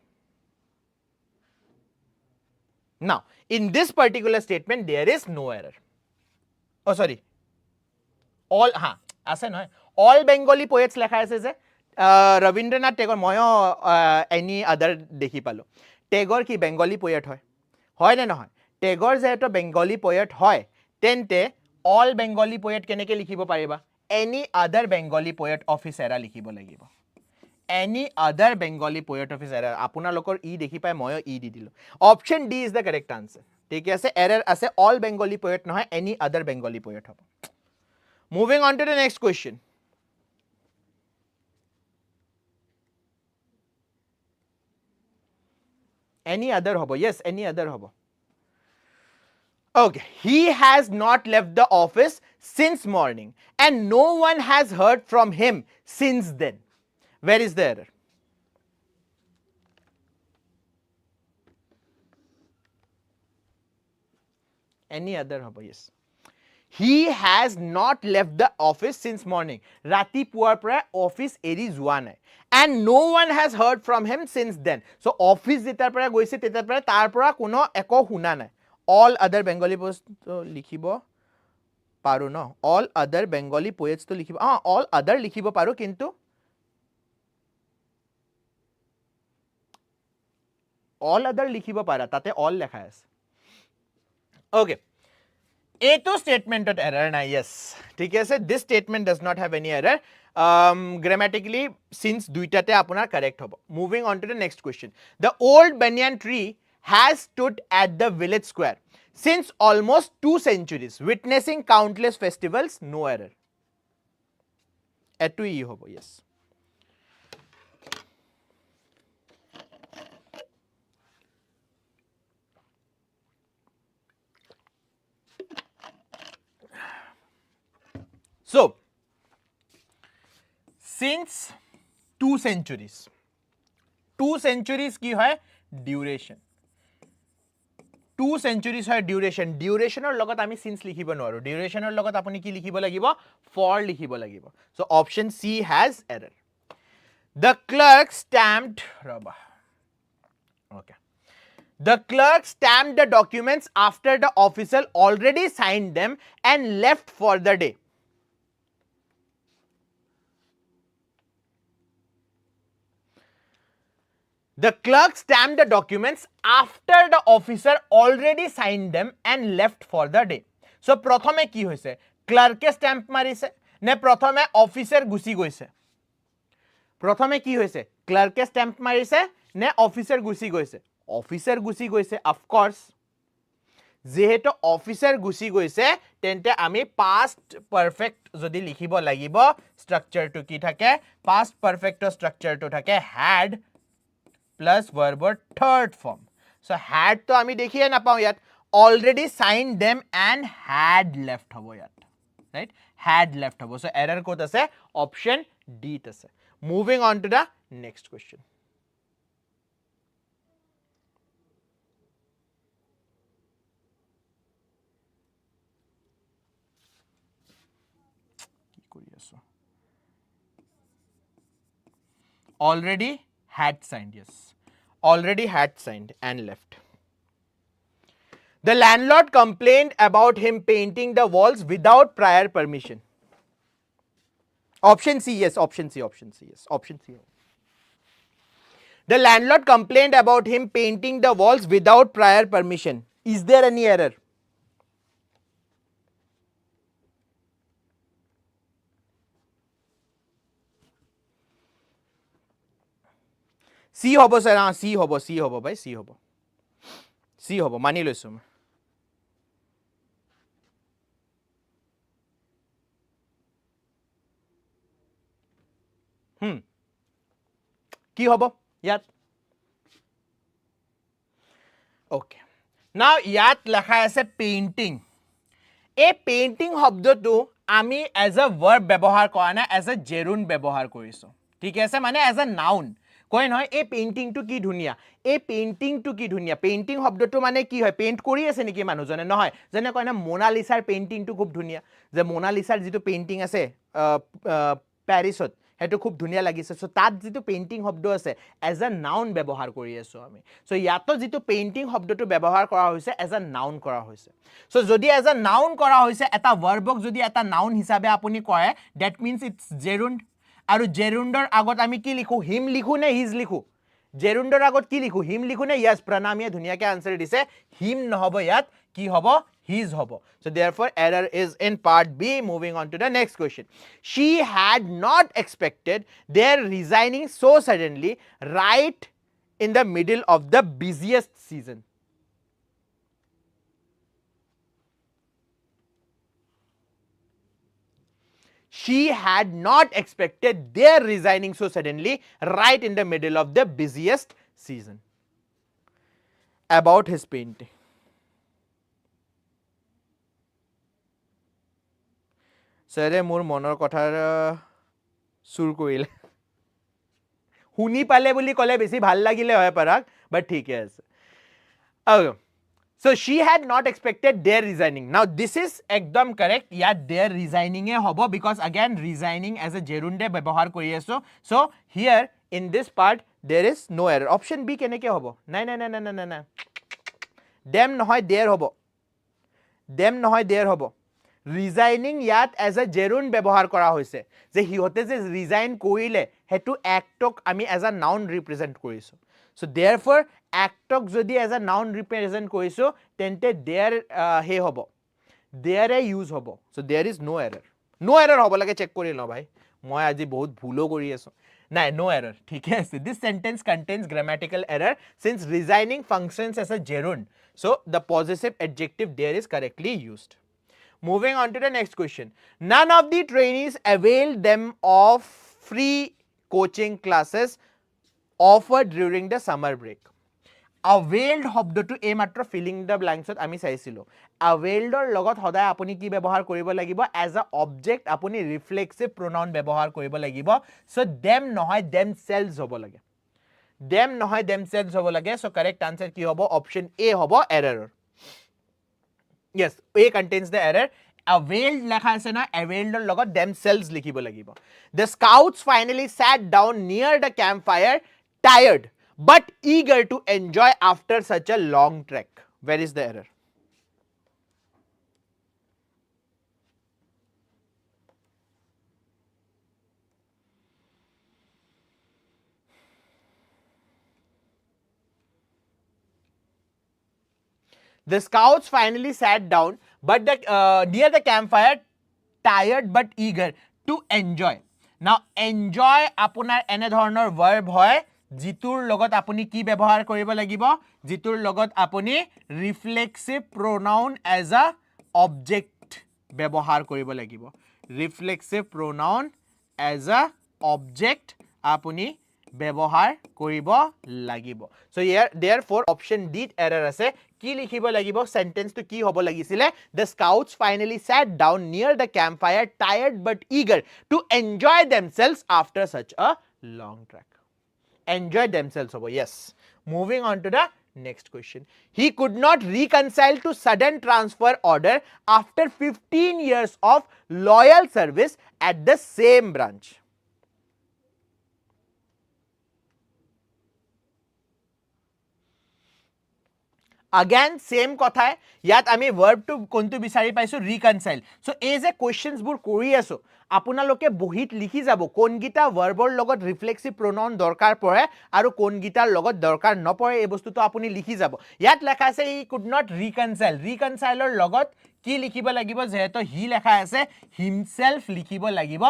now in this particular statement there is no error oh sorry all ase noy all Bengali poets lekha ase je Rabindranath Tagore moyo any other dekhi palo Tagore ki Bengali poet hoy ne noy Tagore je to Bengali poet hoy tente all Bengali poet keneke likhibo pariba any other Bengali poet of his era likhibo lagibo any other Bengali poet of his era apuna lokor e dekhi pai moyo e di dilo option D is the correct answer thik ase error ase all Bengali poet noy any other Bengali poet hobo moving on to the next question any other hobo yes any other hobo okay he has not left the office since morning and no one has heard from him since then where is the error any other hobo yes he has not left the office since morning rati puar pora office eri jua nai and no one has heard from him since then so office jetar pora goise tetar pora tar pora kono eko huna nai all other Bengali poets to likhibo paru no all other Bengali poets to likhibo all other likhibo paru kintu all other likhibo para tate all lekha ase okay eto statement at error na yes thik ase this statement does not have any error grammatically since duitate apunar correct hobo moving on to the next question the old banyan tree has stood at the village square since almost 2 centuries, witnessing countless festivals. No error. At 2 E hobo, yes. So, since 2 centuries, 2 centuries ki hoy duration. 2 centuries hoy duration. Duration or logot ami since likhibo noaru. Duration or logot apuni ki likhibo lagibo? For likhibo lagibo. So option C has error. The clerk stamped rubber. Okay. The clerk stamped the documents after the official already signed them and left for the day. The clerk stamped the documents after the officer already signed them and left for the day. So, prothome ki hoise? Clerk stamp marise ne prothome officer gusi goise? Prothome ki hoise? Clerk stamp marise ne officer gusi goise? Officer gusi goise, of course. যেহেতু officer গুছি গৈছে তেন্তে আমি past perfect যদি লিখিব লাগিব স্ট্রাকচারটো কি থাকে পাস্ট পাৰফেক্টৰ স্ট্ৰাকচাৰটো থাকে হ্যাড প্লাস ভাৰ্বৰ থার্ড ফর্ম সো হ্যাড তো আমি দেখিয়ে না পাও ইয়াত already sign them and had left হবো ইয়াত রাইট হ্যাড লেফট হবো সো এরর কোড আছে অপশন ডি ত আছে moving on to the next question already had signed, yes. Already had signed and left. The landlord complained about him painting the walls without prior permission. Option C, yes. Option C, option C, yes. Option C. The landlord complained about him painting the walls without prior permission. Is there any error? C hobo sir, C hobo bhai, C hobo, mani loisu. Ki hobo? Yat. Okay. Now yat lakha ase painting. A painting hobdo tu ami as a verb ব্যবহার কৰা না as a gerund ব্যবহাৰ কৰিছো. ঠিক আছে মানে as a noun. কয় নহয় এই পেইন্টিং টু কি ধুনিয়া এই পেইন্টিং টু কি ধুনিয়া পেইন্টিং শব্দটো মানে কি হয় পেইন্ট কৰি আছে নেকি মানুহজনে নহয় যেনে কয় না মোনালিসাৰ পেইন্টিং টু খুব ধুনিয়া যে মোনালিসাৰ যেটো পেইন্টিং আছে প্যাৰিছত হেতু খুব ধুনিয়া লাগিছে সো তাত যেটো পেইন্টিং শব্দ আছে এজ আ নাউন ব্যৱহাৰ কৰি আছো আমি সো ইয়াতো যেটো পেইন্টিং শব্দটো ব্যৱহাৰ কৰা হৈছে এজ আ নাউন কৰা হৈছে সো যদি এজ আ নাউন কৰা হৈছে এটা ভাৰ্বক যদি এটা নাউন হিচাপে আপুনি কয় দ্যাট মিন্স ইটস জেৰুণ্ড আৰু জেৰুণ্ডৰ আগত আমি কি লিখো হিম লিখো নে হিজ লিখো জেৰুণ্ডৰ আগত কি লিখো হিম লিখো নে ইয়াস প্ৰণামিয়ে ধুনিয়াকে আনসাৰ দিছে হিম নহব ইয়াত কি হব his hobo so therefore error is in part B. Moving on to the next question. She had not expected their resigning so suddenly right in the middle of the busiest season. She had not expected their resigning so suddenly right in the middle of the busiest season. About his painting. Sare mur monor kothar sur koile. Huni pale boli kole besi bhal lagile hoy parak but thik hai ase. Okay. So she had not expected their resigning. Now this is ekdom correct. Yeah, their resigning e hobo because again resigning as a gerunde ব্যবহার কৰি আছো. So here in this part there is no error. Option B keneke hobo? Na. Them নহয় their hobo. Them নহয় their hobo. Resigning yat as a gerund ব্যবহার কৰা হৈছে যে হিহতে যে ৰিজাইন কৰিলে হেতু একটক আমি as a noun represent কৰিছো so therefore একটক যদি as a noun represent কৰিছো তেন্তে there হে হ'ব there এ use হ'ব so there is no error হ'ব লাগে চেক কৰি ল ভাই মই আজি বহুত ভুলো কৰি আছো নাই, no error. ঠিকে আছে. This sentence contains grammatical error since resigning functions as a gerund. So the possessive adjective there is correctly used. Moving on to the next question. None of the trainees availed them of free coaching classes offered during the summer break. Availed শব্দটো এই মাত্ৰ filling the blanks ত আমি চাইছিলো. Availed ৰ লগত সদায় আপুনি কি ব্যৱহাৰ কৰিব লাগিব? As a object আপুনি reflexive pronoun ব্যৱহাৰ কৰিব লাগিব. So them নহয় themselves হ'ব লাগে. Them নহয় themselves হ'ব লাগে. So correct answer কি হ'ব? Option A হ'ব error. Yes, A contains the error. Availed লেখা আছে না, availed ৰ লগত themselves লিখিব লাগিব. The scouts finally sat down near the campfire, tired but eager to enjoy after such a long trek. Where is the error? The scouts finally sat down but near the campfire, tired but eager to enjoy. Now enjoy আপোনাৰ এনে ধৰণৰ verb হয় জিতুৰ লগত আপুনি কি ব্যৱহাৰ কৰিব লাগিব? জিতুৰ লগত আপুনি reflexive pronoun as a object ব্যৱহাৰ কৰিব লাগিব. Reflexive pronoun as a object আপুনি ব্যৱহাৰ কৰিব লাগিব. So here therefore option D error আছে. কি লিখিব লাগিব? Sentence to কি হ'ব লাগিছিলে? The scouts finally sat down near the campfire, tired but eager to enjoy themselves after such a long trek. Enjoy themselves over. Yes. Moving on to the next question. He could not reconcile to sudden transfer order after 15 years of loyal service at the same branch. Again same কথাই ইয়াত আমি verb to কোনটো বিচাৰি পাইছো? reconcile. So এই যে questions বোৰ কৰি আছো আপোনালোকে বহিত লিখি যাব কোনগিটা verbৰ লগত reflexive pronoun দৰকাৰ পৰে আৰু কোনগিটাৰ লগত দৰকাৰ নপৰে এই বস্তুটো আপুনি লিখি যাব. ইয়াত লেখা আছে he could not reconcile. reconcileৰ লগত কি লিখিব লাগিব? যেহেতু হি লেখা আছে himself লিখিব লাগিব.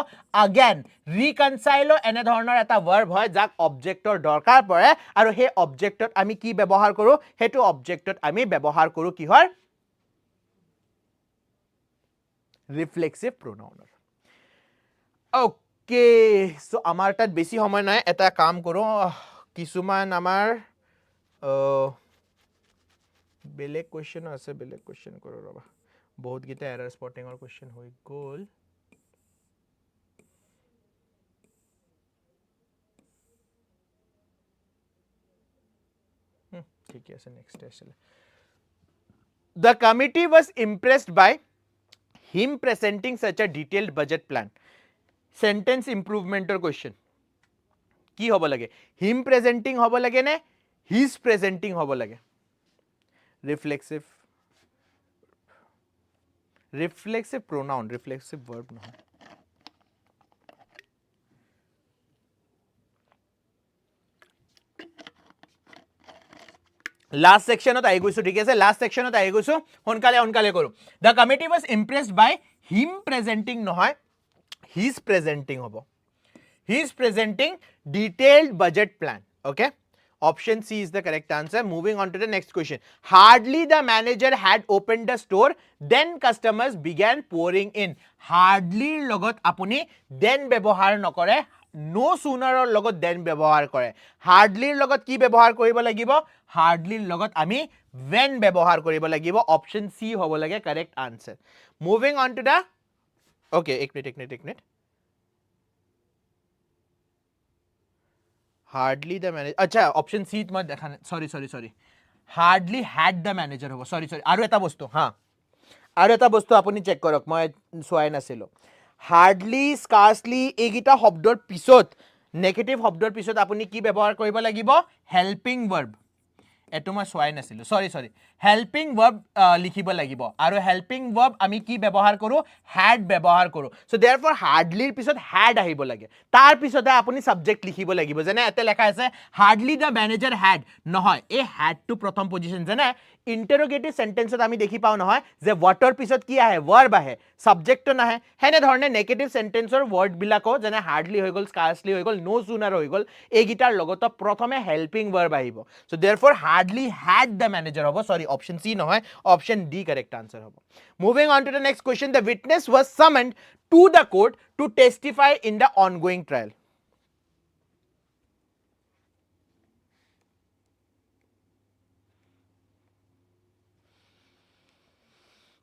again reconcile এনে ধৰণৰ এটা verb হয় যাক অবজেক্টৰ দৰকাৰ পৰে আৰু সেই অবজেক্টত আমি কি ব্যৱহাৰ কৰো? হেতু অবজেক্টত আমি ব্যৱহাৰ কৰো কিহৰ? reflexive pronoun. Okay, so আমাৰ তাত বেছি সময় নাই, এটা কাম কৰো কিছুমান আমাৰ বেলেগ কোৱেশ্চন আছে, বেলেগ কোৱেশ্চন কৰো ৰবা. বহুত গিটা এৰৰ স্পটিংৰ কোৱেশ্চন হৈ গ'ল. ঠিক আছে, নেক্সট আছিল. The committee was impressed by him presenting such a detailed budget plan. Sentence improvement or question কি হ'ব লাগে? him presenting হ'ব লাগে নে his presenting হ'ব লাগে? reflexive pronoun, reflexive verb নহয়. last sectionত আহি গৈছো, ঠিক আছে? last sectionত আহি গৈছো, সোনকালে কৰো. The committee was impressed by him presenting নহয়, his presenting hobo. He is presenting detailed budget plan. Okay. Option C is the correct answer. Moving on to the next question. Hardly the manager had opened the store, then customers began pouring in. Hardly logot apuni then bebohar nokore. No sooner or logot then bebohar kore. Hardly logot ki bebohar koribo lagibo? Hardly logot ami when bebohar koribo lagibo. Option C hobo lage correct answer. Moving on to the okay, ek minute. Hardly the manager. Acha, option C mat dekha. Sorry. Hardly had the manager hobo. Sorry. Aru eta bostu. Ha. Aru eta bostu apuni check korok. Moi soai nasilo. Hardly, scarcely egita hobdor pisot. Negative hobdor pisot apuni ki bebohar koribo lagibo? Helping verb. Eto moi soai nasilo. Sorry. Helping verb লিখিব লাগিব আৰু helping verb আমি কি ব্যৱহাৰ কৰো had ব্যৱহাৰ কৰো so therefore হাৰ্ডলিৰ পিছত হ্যাড আহিব লাগে তাৰ পিছতে আপুনি সাবজেক্ট লিখিব লাগিব যেনে এতে লেখা আছে হাৰ্ডলি দা ম্যানেজাৰ হ্যাড নহয় এই হ্যাড টু প্ৰথম পজিশন যেনে ইন্টাৰোগেটিভ সেন্টেন্সত আমি দেখি পাও নহয় যে ওয়াটৰ পিছত কি আহে ভাৰ্ব আহে সাবজেক্ট নাহে হেনে ধৰণে নেগেটিভ সেন্টেন্সৰ ওয়াৰ্ড বিলাকো যেনে হাৰ্ডলি হৈ গল স্কাৰ্সলি হৈ গল নো সুনাৰ হৈ গল এই গিটাৰ লগত প্ৰথমে হেল্পিং ভাৰ্ব আহিব so therefore hardly had the manager হ'ব সৰি অপশন সি নহয় অপশন ডি কারেক্ট আনসার হ'ব moving on to the next question the witness was summoned to the court to testify in the ongoing trial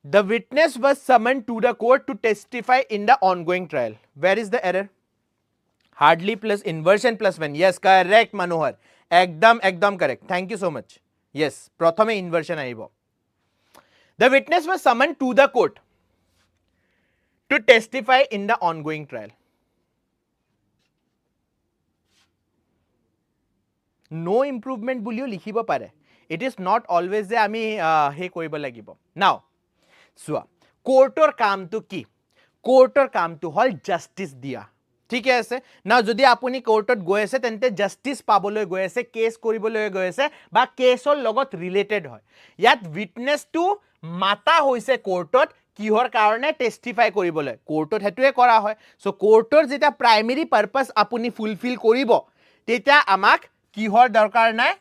The witness was summoned to the court to testify in the ongoing trial. Where is the error? Hardly plus inversion plus when. Yes, correct, Manohar. Ekdam correct. Thank you so much. Yes, prathame inversion aibo. The witness was summoned to the court to testify in the ongoing trial. No improvement bulio likhibo pare. It is not always যে আমি হে কৰিব লাগিব now চোৱা কোৰ্টৰ কামটো কি কোৰ্টৰ কামটো হল justice দিয়া ঠিক আছে না যদি আপুনি কোৰ্টত গৈ আছে তেন্তে জাস্টিস পাবলৈ গৈ আছে কেস কৰিবলৈ গৈ আছে বা কেছৰ লগত ৰিলেটেড হয় ইয়াত উইটনেছটো মাতা হৈছে কোৰ্টত কিহৰ কাৰণে টেস্টিফাই কৰিবলৈ কোৰ্টত হেতুৱে কৰা হয় সো কোৰ্টৰ যেটা প্ৰাইমেৰী পাৰপাস আপুনি ফুলফিল কৰিব তেতিয়া আমাক কিহৰ দৰকাৰ নাই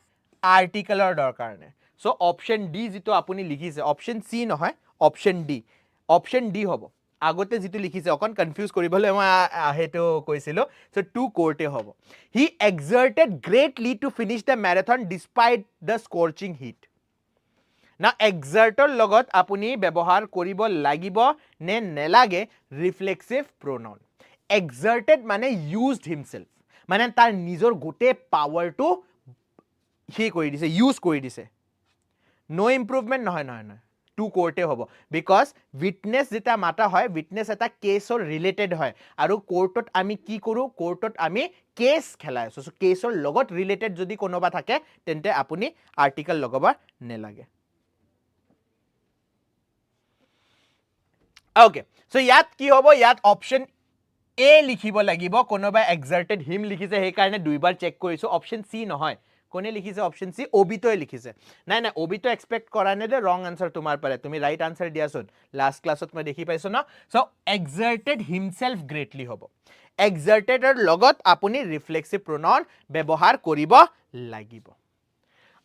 আৰ্টিকেলৰ দৰকাৰ নাই সো অপশন ডি যেটো আপুনি লিখিছে অপশন সি নহয় অপশন ডি হ'ব আগতে যেটো লিখিছে অকন কনফিউজ কৰিবলৈ মই হেটো কৈছিলো সো টু কোৰ্টে হ'ব he exerted greatly to finish the marathon despite the scorching heat না এক্সাৰ্টৰ লগত আপুনি ব্যৱহাৰ কৰিব লাগিব নে নেলাগে ৰিফ্লেক্সিভ প্ৰোনাউন এক্সাৰ্টেড মানে ইউজড হিমসেলফ মানে তাৰ নিজৰ গোটে পাৱাৰটো হি কৰি দিছে ইউজ কৰি দিছে নো ইমপ্ৰুভমেন্ট নহয় টু কোৰ্টে হ'ব বিকজ উইটনেছ যেটা মাতা হয় উইটনেছ এটা কেছৰ ৰিলেটেড হয় আৰু কোৰ্টত আমি কি কৰো কোৰ্টত আমি কেছ খেলাই আছো সো কেছৰ লগত ৰিলেটেড যদি কোনোবা থাকে তেন্তে আপুনি আৰ্টিকেল লগাব নেলাগে ওকে সো ইয়াত কি হ'ব ইয়াত অপশন এ লিখিব লাগিব কোনোবা এক্সাৰ্টেড হিম লিখিছে সেই কাৰণে দুইবাৰ চেক কৰিছো অপশন সি নহয় কোনে লিখিছে অপশন সি ওবিটোয়ে লিখিছে নাই ওবিটো এক্সপেক্ট কৰা নাই দে ৰং আনসাৰ তোমাৰ পাৰে তুমি ৰাইট আনসাৰ দিয়াছোন লাষ্ট ক্লাছত মই দেখি পাইছো না সো এক্সাৰ্টেড হিমসেলফ গ্ৰেটলি হ'ব এক্সাৰ্টেডৰ লগত আপুনি ৰিফ্লেক্সিভ প্ৰোনাউন ব্যৱহাৰ কৰিব লাগিব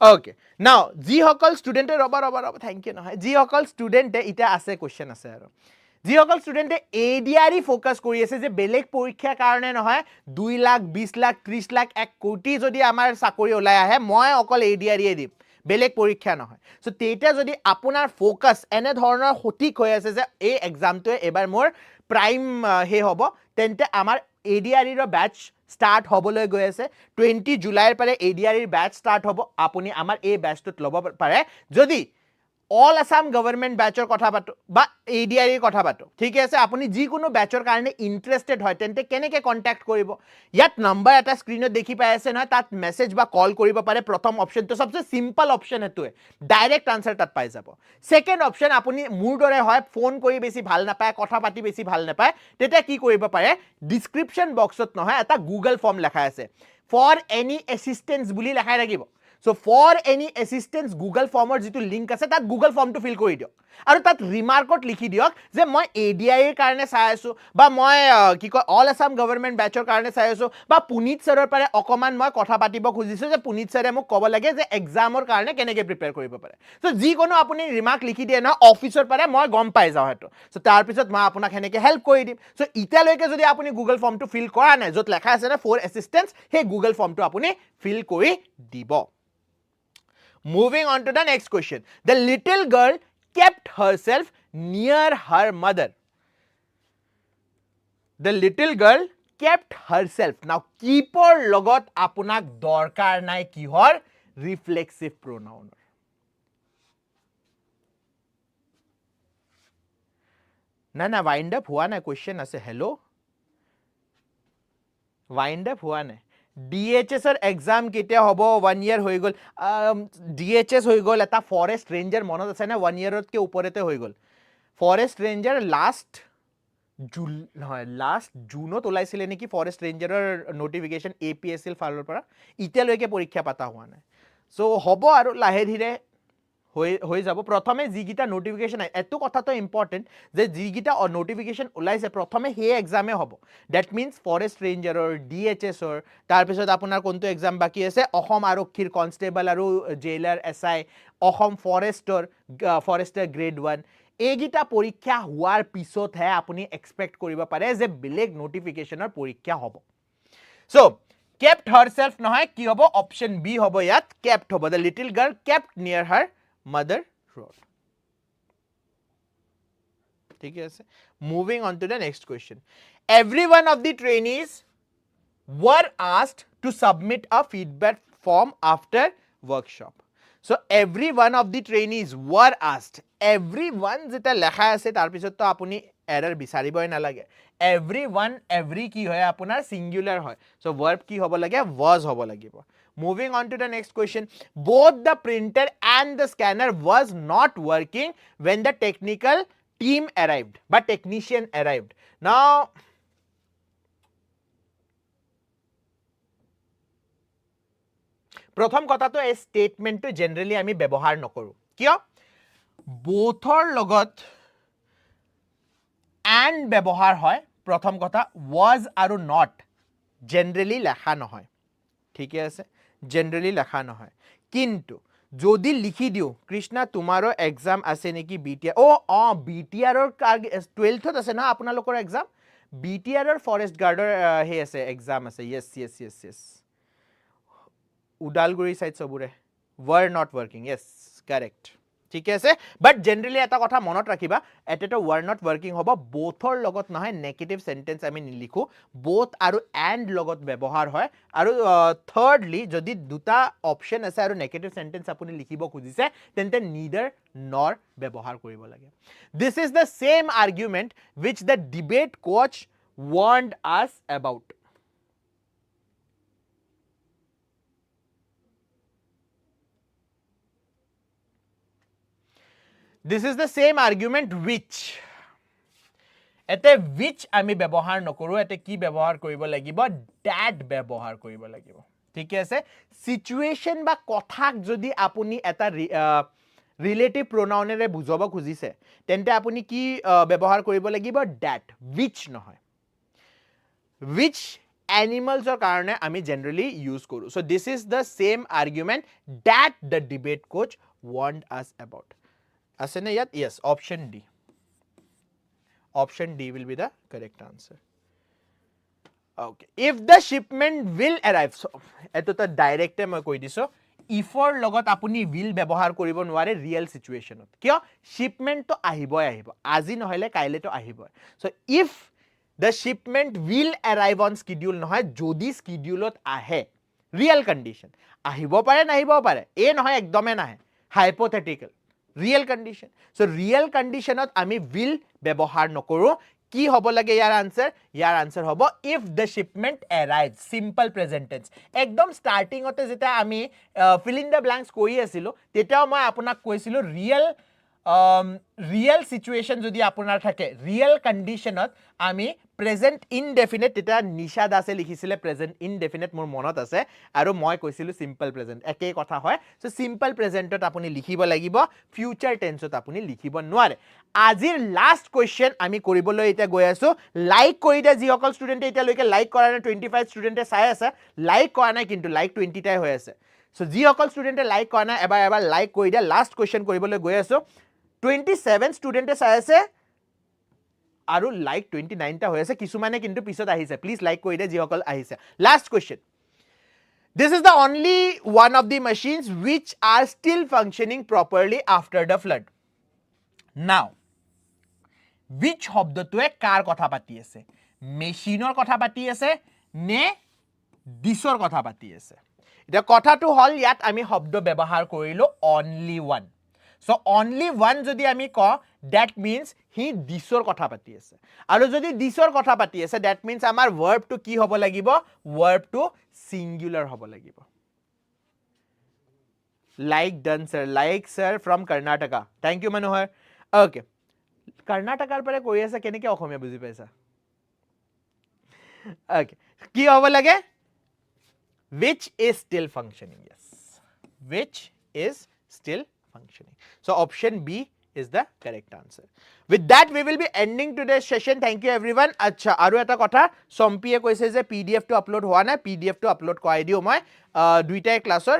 ওকে নাও জি হকল ষ্টুডেন্টে ৰবা থ্যাংক ইউ নহয় জি হকল ষ্টুডেন্টে ইটা আছে কোশ্চেন আছে আৰু যিসকল ষ্টুডেন্টে এডিআৰই ফোকাস কৰি আছে যে বেলেগ পৰীক্ষাৰ কাৰণে নহয় 2 লাখ 20 লাখ 30 লাখ 1 কোটি যদি আমাৰ চাকৰি ওলাই আহে মই অকল এডিআৰই দিম বেলেগ পৰীক্ষা নহয় সো তেটা যদি আপোনাৰ ফোকাস এনে ধৰণৰ সঠিক হৈ আছে যে এই এক্সামটোৱে এবাৰ মোৰ প্ৰাইম হে হ'ব তেন্তে আমাৰ এডিআৰইৰ ব্যাচ স্টাৰ্ট হবলৈ গৈ আছে 20 জুলাইৰ পৰা এডিআৰইৰ ব্যাচ স্টাৰ্ট হ'ব আপুনি আমাৰ এই ব্যাচটোত ল'ব পাৰে যদি অল আসাম গভৰ্নমেন্ট ব্যাচৰ কথা পাতো বা এডিআৰইৰ কথা পাতো ঠিক আছে আপুনি যি কোনো ব্যাচৰ কাৰণে ইন্টাৰেস্টেড হয় তেন্তে কেনেকে কন্টাক্ট কৰিব ইয়াত নম্বৰ এটা স্ক্ৰিনত দেখি পাই আছে নহয় তাত মেসেজ বা কল কৰিব পাৰে প্ৰথম অপশনটো সবচে সিম্পল অপশন এটোৱে ডাইৰেক্ট আনসাৰ তাত পাই যাব সেকেন্ড অপশন আপুনি মোৰ দৰে হয় ফোন কৰি বেছি ভাল নাপায় কথা পাতি বেছি ভাল নাপায় তেতিয়া কি কৰিব পাৰে ডেসক্ৰিপচন বক্সত নহয় এটা গুগল ফৰ্ম লেখা আছে ফৰ এনি এসিস্টেন্স বুলি লেখাই থাকিব So for any assistance Google former जितु link আছে তাত Google form to fill কৰি দিয়ক আৰু তাত ৰিমাৰ্কত লিখি দিয়ক যে মই ADI ৰ কাৰণে চাই আছো বা মই কি কয় অল আসাম গভৰ্নমেন্ট ব্যাচৰ কাৰণে চাই আছো বা পুনিত সৰৰ পাৰে অকমান মই কথা পাতিব খুজিছো যে পুনিত সৰে মোক ক'ব লাগে যে এক্সামৰ কাৰণে কেনেকে প্ৰিপেয়াৰ কৰিব পাৰে সো যি কোনো আপুনি ৰিমাৰ্ক লিখি দিয়ে না অফিচৰ পাৰে মই গম পাই যাও হেটো সো তাৰ পিছত মই আপোনাক হেনেকে হেল্প কৰি দিম সো ইতালৈকে যদি আপুনি Google form to fill কৰা নাই যত লেখা আছে না ফৰ assistance হে Google form to আপুনি fill কৰি দিব Moving on to the next question. The little girl kept herself near her mother. The little girl kept herself. Now, keeper logot apunak dorkar nai kihor reflexive pronoun. Na wind up hua na question ase hello. Wind up hua na. DHS ৰ exam কেতিয়া হ'ব 1 ইয়াৰ হৈ গ'ল DHS হৈ গ'ল এটা forest ranger মনত আছে না 1 ইয়াৰতকে ওপৰতে হৈ গ'ল ফৰেষ্ট ৰেঞ্জাৰ লাষ্ট জুনত ওলাইছিলে নেকি ফৰেষ্ট ৰেঞ্জাৰৰ নটিফিকেশ্যন APSL ফালৰ পৰা ইতিয়ালৈকে পৰীক্ষা পাতা হোৱা নাই সো হ'ব আৰু লাহে ধীৰে হৈ যাব প্ৰথমে যিগিটা নটিফিকেশ্যন এটো কথাটো ইম্পৰ্টেন্ট যে যিগিটা নটিফিকেশ্যন ওলাইছে প্ৰথমে হে এক্সামে হ'ব দ্যাট মিন্স ফৰেষ্ট ৰেঞ্জাৰৰ DHS ৰ তাৰ পিছত আপোনাৰ কোনটো এক্সাম বাকি আছে অসম আৰক্ষীৰ কনষ্টেবল আৰু জেইলাৰ SI অসম ফৰেষ্টৰ গ্ৰেড 1 এইগিটা পৰীক্ষা হোৱাৰ পিছতহে আপুনি এক্সপেক্ট কৰিব পাৰে যে বেলেগ নটিফিকেশ্যনৰ পৰীক্ষা হ'ব সো kept herself নহয় কি হ'ব অপচন বি হ'ব ইয়াত kept হ'ব the little girl kept near her mother road ঠিক আছে moving on to the next question every one of the trainees were asked to submit a feedback form after workshop so every one of the trainees were asked everyone যেটা লেখা আছে তাৰ পিছত তো আপুনি error বিচাৰিবই না লাগে everyone every কি হয় আপোনাৰ সিঙ্গুলাৰ হয় so verb কি হ'ব লাগে was হ'ব লাগিব moving on to the next question both the printer and the scanner was not working when the technical team arrived but technician arrived now প্ৰথম কথাটো এই স্টেটমেন্টটো জেনাৰেলি আমি ব্যৱহাৰ নকৰো কিয় bothৰ লগত and ব্যৱহাৰ হয় প্ৰথম কথা was আৰু not জেনাৰেলি লেখা নহয় ঠিক আছে জেনাৰেলি লেখা নহয় কিন্তু যদি লিখি দিও কৃষ্ণা তোমাৰো এক্সাম আছে নেকি BTR BTR ৰ 12th আছে না আপোনালোকৰ এক্সাম BTR ৰ ফৰেষ্ট গাৰ্ডৰ হে আছে এক্সাম আছে yes উদালগুৰি সাইড সবুৰে were not working yes correct ঠিক আছে বাট জেনাৰেলি এটা কথা মনত ৰাখিবা এটাটো were not working হ'ব bothৰ লগত নহয় নেগেটিভ সেন্টেন্স আমি নিলিখো both আৰু and লগত ব্যৱহাৰ হয় আৰু thirdly যদি দুটা অপচন আছে আৰু নেগেটিভ সেন্টেন্স আপুনি লিখিব খুজিছে তেন্তে neither nor ব্যৱহাৰ কৰিব লাগে this is the same argument which the debate coach warned us about this is the same argument which এতে which আমি ব্যৱহাৰ নকৰো এতে কি ব্যৱহাৰ কৰিব লাগিব that ব্যৱহাৰ কৰিব লাগিব ঠিক আছে সিচুৱেশন বা কথাক যদি আপুনি এটা ৰিলেটিভ প্ৰনাউনেৰে বুজাব খুজিছে তেন্তে আপুনি কি ব্যৱহাৰ কৰিব লাগিব that which নহয় which animals or karone ami generally use koru so this is the same argument that the debate coach warned us about asene yat yes option D will be the correct answer okay if the shipment will arrive so eto ta direct moi koi diso if or logot apuni will ব্যবহার কৰিব নোৱাৰে real situation ত কিয় shipment to আহিবই আজি নহলে কাইলে to আহিবই so if the shipment will arrive on schedule নহয় যদি schedule আহে real condition আহিব পাৰে নাহিব পাৰে এ নহয় একদমে নাহে hypothetical real condition so real condition ত আমি will ব্যৱহাৰ নকৰো কি হ'ব লাগে ইয়াৰ answer হ'ব if the shipment arrives simple present tense একদম starting অতে যেটা আমি fill in the blanks কৈ আছিলো তেতিয়াও মই আপোনাক কৈছিলো real situation যদি আপোনাৰ থাকে real conditionত আমি present indefinite তেটা নিশা দাসে লিখিছিলে present indefinite মোৰ মনত আছে আৰু মই কৈছিলো simple present একেই কথা হয় so simple presentত আপুনি লিখিব লাগিব future tenseত আপুনি লিখিব নোৱাৰে আজিৰ লাষ্ট কোৱেশ্চন আমি কৰিবলৈ এটা গৈ আছো লাইক কৰি দে যিসকল ষ্টুডেন্টে এটা লৈকে লাইক কৰা নাই 25 ষ্টুডেন্টে চাই আছে লাইক কৰা নাই কিন্তু লাইক 20 টাই হৈ আছে so যিসকল ষ্টুডেন্টে লাইক কৰা নাই এবাৰ লাইক কৰি দে লাষ্ট কোৱেশ্চন কৰিবলৈ গৈ আছো 27 ষ্টুডেন্টে চাই আছে আৰু লাইক 29 টা হৈ আছে কিছুমানে কিন্তু পিছত আহিছে প্লিজ লাইক কৰি দে যিসকল আহিছে last question this is the only one of the machines which are still functioning properly after the flood now which শব্দটোৱে কাৰ কথা পাতি আছে মেচিনৰ কথা পাতি আছে নে দিছৰ কথা পাতি আছে এটা কথাটো হল ইয়াত আমি শব্দ ব্যৱহাৰ কৰিলো only one so only one যদি আমি ক that means he disor কথা পাতি আছে আৰু যদি disor কথা পাতি আছে that means আমাৰ verb to কি হ'ব লাগিব verb to singular হ'ব লাগিব like done sir like sir from Karnataka thank you Manohar okay Karnataka pare koi asa keneke okhomia buji paisa okay ki hobo lage which is still functioning yes which is still functioning so option B is the correct answer with that we will be ending today's session thank you everyone acha aru eta kotha sompie koise je pdf to upload howa na pdf to upload korai diu moi duita class or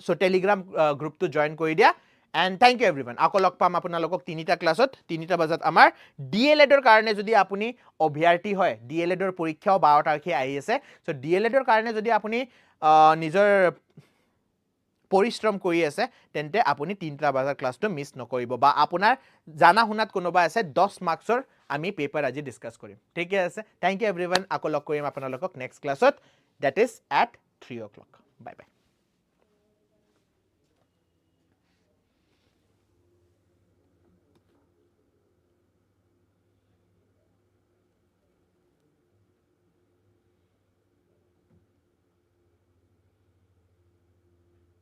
so telegram group to join kori dia and thank you everyone ako log pam apnalokok tinita classot tinita bazat amar DLED or karone jodi apuni obhyarthi hoy DLED or porikhyao 12 tarikhe ahi ase so DLED or karone jodi apuni nijor পৰিশ্ৰম কৰি আছে তেন্তে আপুনি 3টা বাজাৰ ক্লাছটো miss নকৰিব বা আপোনাৰ জানা হুনাত কোনোবা আছে 10 মাৰ্কছৰ আমি পেপাৰ আজি ডিসকাস কৰিম ঠিক আছে থ্যাংক ইউ এভৰিवन আকৌ লগ কৰিম আপোনালোকক নেক্সট ক্লাছত that is at 3 o'clock bye bye